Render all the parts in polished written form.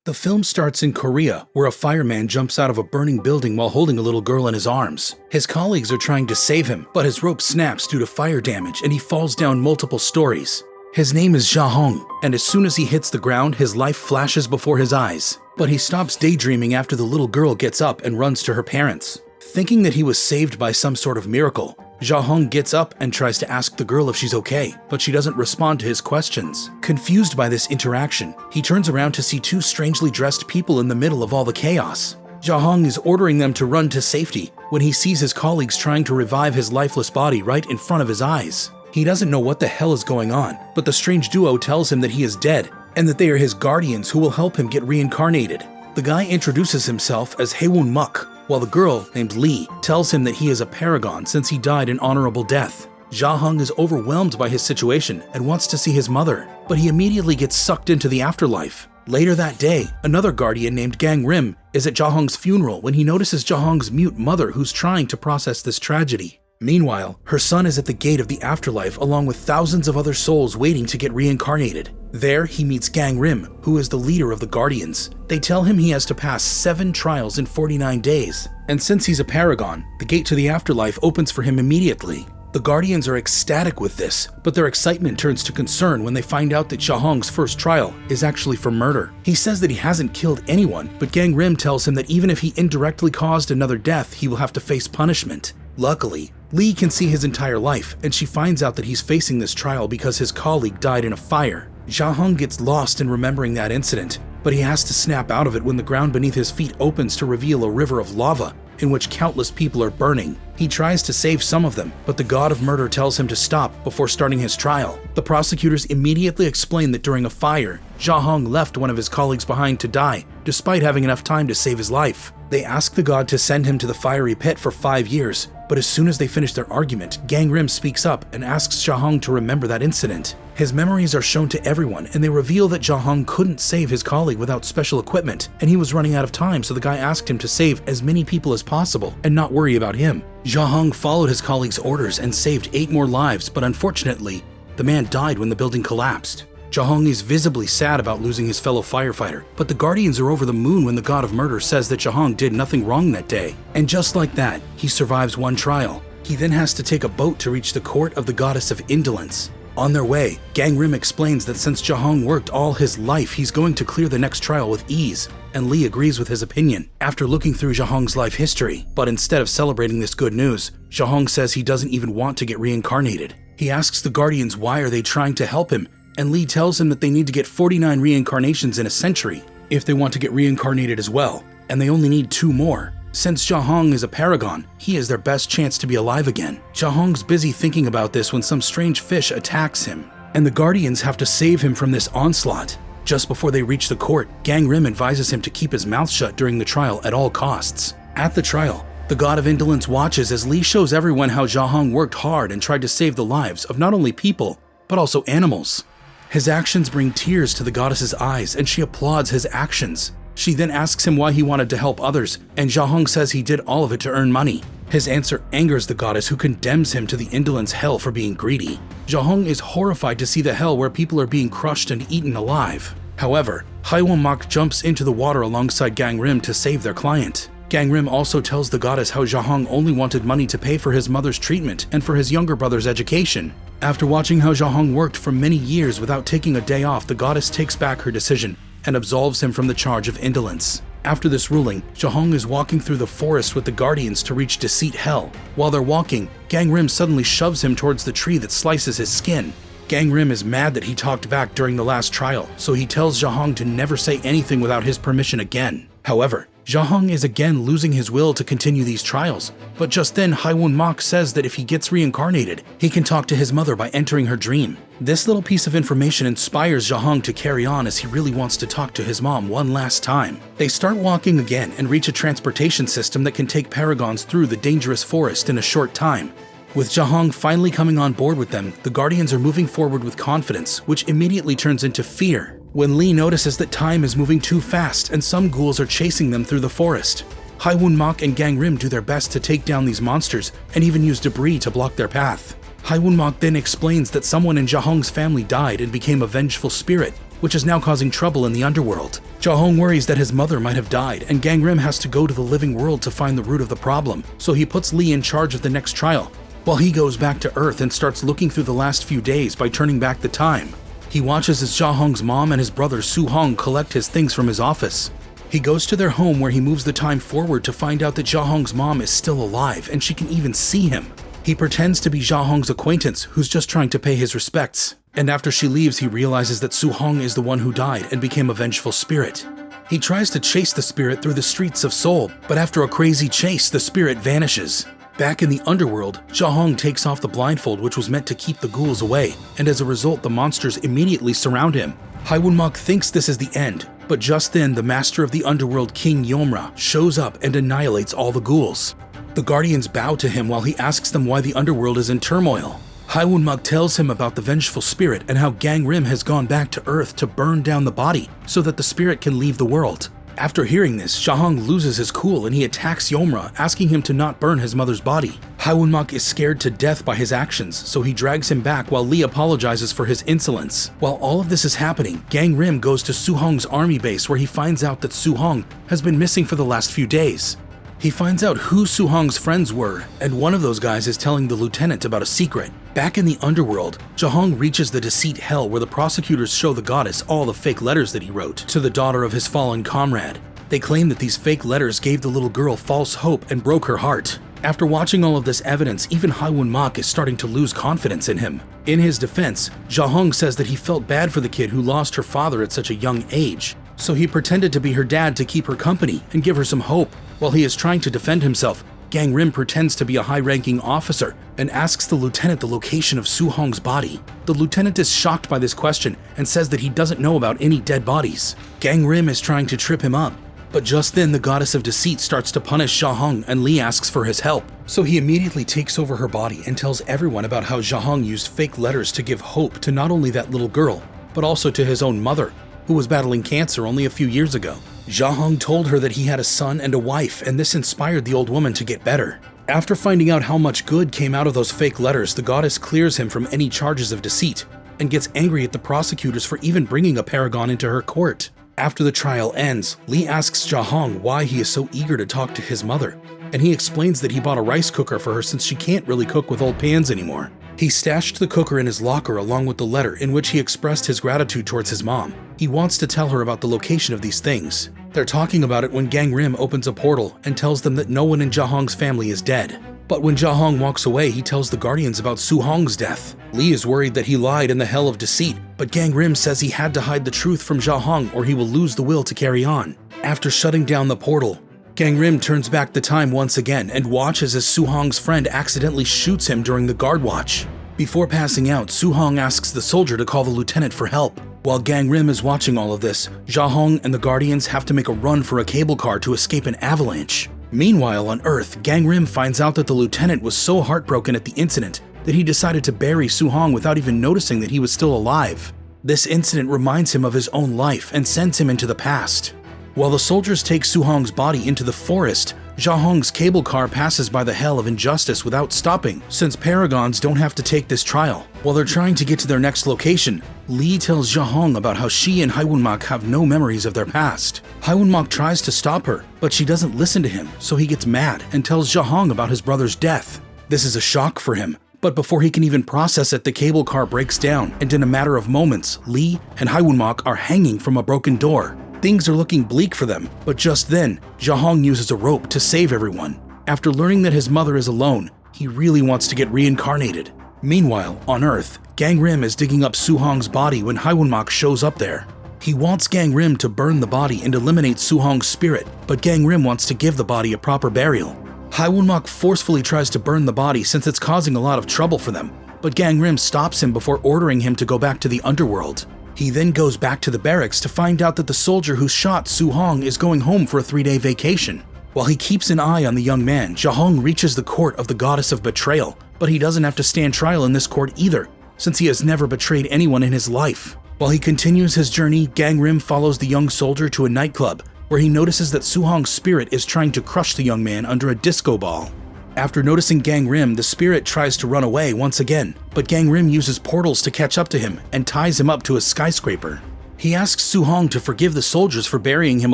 The film starts in Korea, where a fireman jumps out of a burning building while holding a little girl in his arms. His colleagues are trying to save him, but his rope snaps due to fire damage and he falls down multiple stories. His name is Ja-hong, and as soon as he hits the ground, his life flashes before his eyes. But he stops daydreaming after the little girl gets up and runs to her parents. Thinking that he was saved by some sort of miracle, Ja-hong gets up and tries to ask the girl if she's okay, but she doesn't respond to his questions. Confused by this interaction, he turns around to see two strangely dressed people in the middle of all the chaos. Ja-hong is ordering them to run to safety when he sees his colleagues trying to revive his lifeless body right in front of his eyes. He doesn't know what the hell is going on, but the strange duo tells him that he is dead and that they are his guardians who will help him get reincarnated. The guy introduces himself as Haewon Muk, while the girl, named Lee, tells him that he is a paragon since he died an honorable death. Ja-hong is overwhelmed by his situation and wants to see his mother, but he immediately gets sucked into the afterlife. Later that day, another guardian named Gang Rim is at Ja-hong's funeral when he notices Ja-hong's mute mother who's trying to process this tragedy. Meanwhile, her son is at the gate of the afterlife along with thousands of other souls waiting to get reincarnated. There, he meets Gang Rim, who is the leader of the Guardians. They tell him he has to pass 7 trials in 49 days, and since he's a paragon, the gate to the afterlife opens for him immediately. The Guardians are ecstatic with this, but their excitement turns to concern when they find out that Ja-hong's first trial is actually for murder. He says that he hasn't killed anyone, but Gang Rim tells him that even if he indirectly caused another death, he will have to face punishment. Luckily, Lee can see his entire life, and she finds out that he's facing this trial because his colleague died in a fire. Ja-hong gets lost in remembering that incident, but he has to snap out of it when the ground beneath his feet opens to reveal a river of lava in which countless people are burning. He tries to save some of them, but the god of murder tells him to stop before starting his trial. The prosecutors immediately explain that during a fire, Ja-hong left one of his colleagues behind to die, despite having enough time to save his life. They ask the god to send him to the fiery pit for 5 years, but as soon as they finish their argument, Gang Rim speaks up and asks Ja-hong to remember that incident. His memories are shown to everyone, and they reveal that Ja-hong couldn't save his colleague without special equipment, and he was running out of time, so the guy asked him to save as many people as possible and not worry about him. Ja-hong followed his colleague's orders and saved 8 more lives, but unfortunately, the man died when the building collapsed. Ja-hong is visibly sad about losing his fellow firefighter, but the Guardians are over the moon when the god of murder says that Ja-hong did nothing wrong that day. And just like that, he survives one trial. He then has to take a boat to reach the court of the goddess of indolence. On their way, Gang Rim explains that since Ja-hong worked all his life, he's going to clear the next trial with ease, and Lee agrees with his opinion after looking through Ja-hong's life history. But instead of celebrating this good news, Ja-hong says he doesn't even want to get reincarnated. He asks the Guardians why are they trying to help him, and Lee tells him that they need to get 49 reincarnations in a century if they want to get reincarnated as well, and they only need 2 more. Since Ja-hong is a paragon, he is their best chance to be alive again. Ja-hong's busy thinking about this when some strange fish attacks him, and the Guardians have to save him from this onslaught. Just before they reach the court, Gang Rim advises him to keep his mouth shut during the trial at all costs. At the trial, the god of indolence watches as Lee shows everyone how Ja-hong worked hard and tried to save the lives of not only people, but also animals. His actions bring tears to the goddess's eyes, and she applauds his actions. She then asks him why he wanted to help others, and Ja-hong says he did all of it to earn money. His answer angers the goddess, who condemns him to the indolence hell for being greedy. Ja-hong is horrified to see the hell where people are being crushed and eaten alive. However, Haewon Muk jumps into the water alongside Gang Rim to save their client. Gang Rim also tells the goddess how Ja-hong only wanted money to pay for his mother's treatment and for his younger brother's education. After watching how Ja-hong worked for many years without taking a day off, the goddess takes back her decision and absolves him from the charge of indolence. After this ruling, Ja-hong is walking through the forest with the Guardians to reach Deceit Hell. While they're walking, Gang Rim suddenly shoves him towards the tree that slices his skin. Gang Rim is mad that he talked back during the last trial, so he tells Ja-hong to never say anything without his permission again. However, Ja-hong is again losing his will to continue these trials, but just then Haewon Muk says that if he gets reincarnated, he can talk to his mother by entering her dream. This little piece of information inspires Ja-hong to carry on as he really wants to talk to his mom one last time. They start walking again and reach a transportation system that can take paragons through the dangerous forest in a short time. With Ja-hong finally coming on board with them, the Guardians are moving forward with confidence, which immediately turns into fear when Lee notices that time is moving too fast and some ghouls are chasing them through the forest. Haewon Muk and Gang Rim do their best to take down these monsters and even use debris to block their path. Haewon Muk then explains that someone in Ja-hong's family died and became a vengeful spirit, which is now causing trouble in the underworld. Jahong worries that his mother might have died, and Gangrim has to go to the living world to find the root of the problem, so he puts Lee in charge of the next trial, while he goes back to Earth and starts looking through the last few days by turning back the time. He watches as Jahong's mom and his brother Su-hong collect his things from his office. He goes to their home where he moves the time forward to find out that Jahong's mom is still alive and she can even see him. He pretends to be Jahong's acquaintance who's just trying to pay his respects. And after she leaves, he realizes that Su-hong is the one who died and became a vengeful spirit. He tries to chase the spirit through the streets of Seoul, but after a crazy chase, the spirit vanishes. Back in the underworld, Jahong takes off the blindfold which was meant to keep the ghouls away, and as a result the monsters immediately surround him. Haewon-mak thinks this is the end, but just then the master of the underworld, King Yeomra, shows up and annihilates all the ghouls. The guardians bow to him while he asks them why the underworld is in turmoil. Haewon-mak tells him about the vengeful spirit and how Gangrim has gone back to Earth to burn down the body so that the spirit can leave the world. After hearing this, Jahong loses his cool and he attacks Yeomra, asking him to not burn his mother's body. Haewon-mak is scared to death by his actions, so he drags him back while Lee apologizes for his insolence. While all of this is happening, Gangrim goes to Su-hong's army base where he finds out that Su-hong has been missing for the last few days. He finds out who Su-hong's friends were, and one of those guys is telling the lieutenant about a secret. Back in the underworld, Jahong reaches the deceit hell where the prosecutors show the goddess all the fake letters that he wrote to the daughter of his fallen comrade. They claim that these fake letters gave the little girl false hope and broke her heart. After watching all of this evidence, even Haewon-mak is starting to lose confidence in him. In his defense, Jahong says that he felt bad for the kid who lost her father at such a young age, so he pretended to be her dad to keep her company and give her some hope. While he is trying to defend himself, Gangrim pretends to be a high-ranking officer and asks the lieutenant the location of Su-hong's body. The lieutenant is shocked by this question and says that he doesn't know about any dead bodies. Gangrim is trying to trip him up, but just then the goddess of deceit starts to punish Jahong and Lee asks for his help. So he immediately takes over her body and tells everyone about how Jahong used fake letters to give hope to not only that little girl, but also to his own mother, who was battling cancer only a few years ago. Jahong told her that he had a son and a wife, and this inspired the old woman to get better. After finding out how much good came out of those fake letters, the goddess clears him from any charges of deceit and gets angry at the prosecutors for even bringing a paragon into her court. After the trial ends, Lee asks Jahong why he is so eager to talk to his mother, and he explains that he bought a rice cooker for her since she can't really cook with old pans anymore. He stashed the cooker in his locker along with the letter in which he expressed his gratitude towards his mom. He wants to tell her about the location of these things. They're talking about it when Gangrim opens a portal and tells them that no one in Jahong's family is dead. But when Jahong walks away, he tells the guardians about Su-hong's death. Lee is worried that he lied in the hell of deceit, but Gangrim says he had to hide the truth from Jahong or he will lose the will to carry on. After shutting down the portal, Gangrim turns back the time once again and watches as Su-hong's friend accidentally shoots him during the guard watch. Before passing out, Su-hong asks the soldier to call the lieutenant for help. While Gangrim is watching all of this, Jahong and the guardians have to make a run for a cable car to escape an avalanche. Meanwhile, on Earth, Gangrim finds out that the lieutenant was so heartbroken at the incident that he decided to bury Su-hong without even noticing that he was still alive. This incident reminds him of his own life and sends him into the past. While the soldiers take Su-hong's body into the forest, Jahong's cable car passes by the hell of injustice without stopping, since paragons don't have to take this trial. While they're trying to get to their next location, Lee tells Jahong about how she and Haewon-mak have no memories of their past. Haewon-mak tries to stop her, but she doesn't listen to him, so he gets mad and tells Jahong about his brother's death. This is a shock for him, but before he can even process it, the cable car breaks down, and in a matter of moments, Lee and Haewon-mak are hanging from a broken door. Things are looking bleak for them, but just then, Jahong uses a rope to save everyone. After learning that his mother is alone, he really wants to get reincarnated. Meanwhile, on Earth, Gangrim is digging up Su-hong's body when Haewon-mak shows up there. He wants Gangrim to burn the body and eliminate Su-hong's spirit, but Gangrim wants to give the body a proper burial. Haewon-mak forcefully tries to burn the body since it's causing a lot of trouble for them, but Gangrim stops him before ordering him to go back to the underworld. He then goes back to the barracks to find out that the soldier who shot Su-hong is going home for a 3-day vacation. While he keeps an eye on the young man, Jahong reaches the court of the goddess of betrayal, but he doesn't have to stand trial in this court either, since he has never betrayed anyone in his life. While he continues his journey, Gangrim follows the young soldier to a nightclub, where he notices that Su-hong's spirit is trying to crush the young man under a disco ball. After noticing Gangrim, the spirit tries to run away once again, but Gangrim uses portals to catch up to him and ties him up to a skyscraper. He asks Su-hong to forgive the soldiers for burying him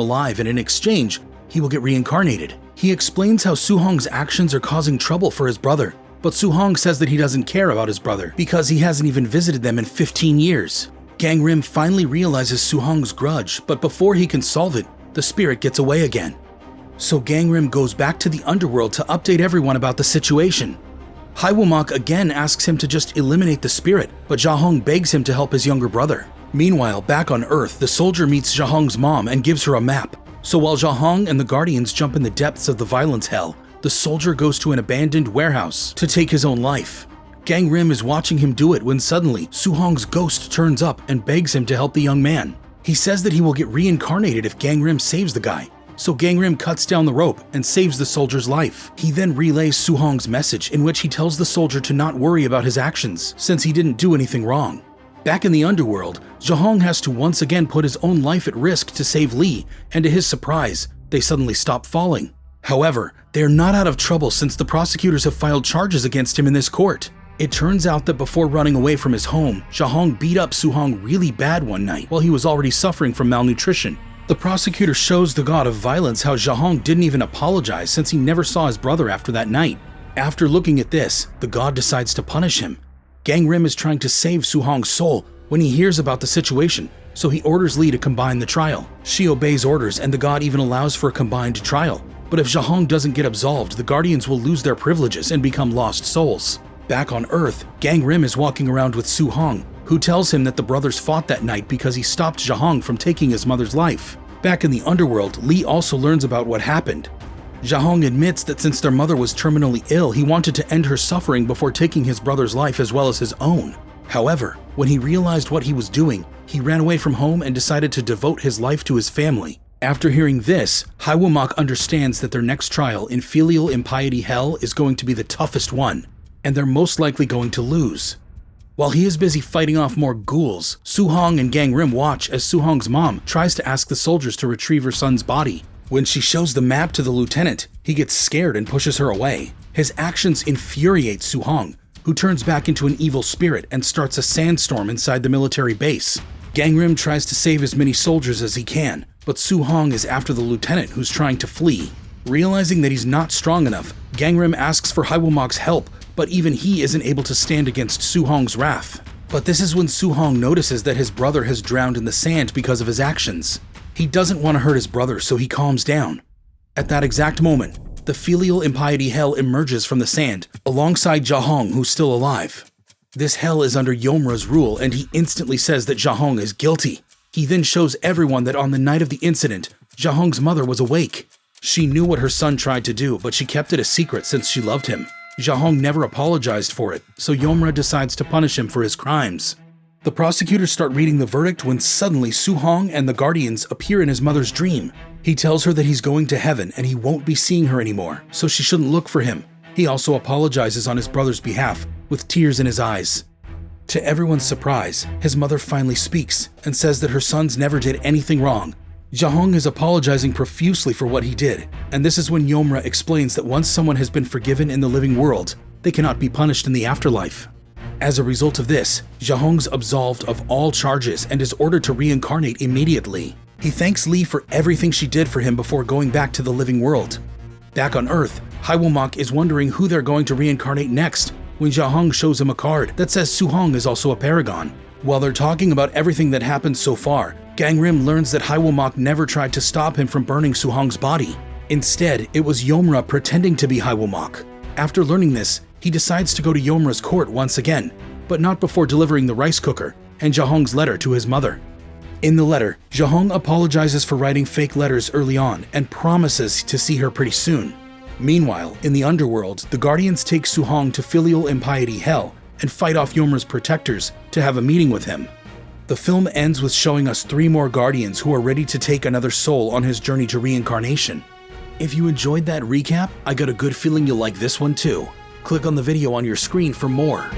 alive, and in exchange, he will get reincarnated. He explains how Su-hong's actions are causing trouble for his brother, but Su-hong says that he doesn't care about his brother because he hasn't even visited them in 15 years. Gang-rim finally realizes Su-hong's grudge, but before he can solve it, the spirit gets away again. So Gang-rim goes back to the underworld to update everyone about the situation. Haiwomak again asks him to just eliminate the spirit, but Jahong begs him to help his younger brother. Meanwhile, back on Earth, the soldier meets Jahong's mom and gives her a map. So while Jahong and the Guardians jump in the depths of the violence hell, the soldier goes to an abandoned warehouse to take his own life. Gang-rim is watching him do it when suddenly Su-hong's ghost turns up and begs him to help the young man. He says that he will get reincarnated if Gang-rim saves the guy. So Gang-rim cuts down the rope and saves the soldier's life. He then relays Su-hong's message in which he tells the soldier to not worry about his actions since he didn't do anything wrong. Back in the underworld, Jahong has to once again put his own life at risk to save Lee, and to his surprise, they suddenly stop falling. However, they are not out of trouble since the prosecutors have filed charges against him in this court. It turns out that before running away from his home, Jahong beat up Su-hong really bad one night while he was already suffering from malnutrition. The prosecutor shows the god of violence how Jahong didn't even apologize since he never saw his brother after that night. After looking at this, the god decides to punish him. Gang-rim is trying to save Su-hong's soul when he hears about the situation, so he orders Lee to combine the trial. She obeys orders and the god even allows for a combined trial. But if Jahong doesn't get absolved, the Guardians will lose their privileges and become lost souls. Back on Earth, Gang-rim is walking around with Su-hong, who tells him that the brothers fought that night because he stopped Jahong from taking his mother's life. Back in the underworld, Lee also learns about what happened. Jahong admits that since their mother was terminally ill, he wanted to end her suffering before taking his brother's life as well as his own. However, when he realized what he was doing, he ran away from home and decided to devote his life to his family. After hearing this, Haiwomak understands that their next trial in filial impiety hell is going to be the toughest one, and they're most likely going to lose. While he is busy fighting off more ghouls, Su-hong and Gang-rim watch as Su-hong's mom tries to ask the soldiers to retrieve her son's body. When she shows the map to the lieutenant, he gets scared and pushes her away. His actions infuriate Su-hong, who turns back into an evil spirit and starts a sandstorm inside the military base. Gang-rim tries to save as many soldiers as he can, but Su-hong is after the lieutenant who's trying to flee. Realizing that he's not strong enough, Gang-rim asks for Haiwomak's help, but even he isn't able to stand against Su-hong's wrath. But this is when Su-hong notices that his brother has drowned in the sand because of his actions. He doesn't want to hurt his brother, so he calms down. At that exact moment, the filial impiety hell emerges from the sand, alongside Jahong, who's still alive. This hell is under Yomra's rule, and he instantly says that Jahong is guilty. He then shows everyone that on the night of the incident, Jahong's mother was awake. She knew what her son tried to do, but she kept it a secret since she loved him. Jahong never apologized for it, so Yomra decides to punish him for his crimes. The prosecutors start reading the verdict when suddenly Su-hong and the Guardians appear in his mother's dream. He tells her that he's going to heaven and he won't be seeing her anymore, so she shouldn't look for him. He also apologizes on his brother's behalf, with tears in his eyes. To everyone's surprise, his mother finally speaks and says that her sons never did anything wrong. Jahong is apologizing profusely for what he did, and this is when Yomra explains that once someone has been forgiven in the living world, they cannot be punished in the afterlife. As a result of this, Jahong's absolved of all charges and is ordered to reincarnate immediately. He thanks Lee for everything she did for him before going back to the living world. Back on Earth, Haiwomak is wondering who they're going to reincarnate next when Jahong shows him a card that says Su-hong is also a paragon. While they're talking about everything that happened so far, Gang-rim learns that Haiwomak never tried to stop him from burning Su-hong's body. Instead, it was Yomra pretending to be Haiwomak. After learning this, he decides to go to Yomra's court once again, but not before delivering the rice cooker and Jahong's letter to his mother. In the letter, Jahong apologizes for writing fake letters early on and promises to see her pretty soon. Meanwhile, in the underworld, the Guardians take Su-hong to filial impiety hell and fight off Yomra's protectors to have a meeting with him. The film ends with showing us 3 more Guardians who are ready to take another soul on his journey to reincarnation. If you enjoyed that recap, I got a good feeling you'll like this one too. Click on the video on your screen for more.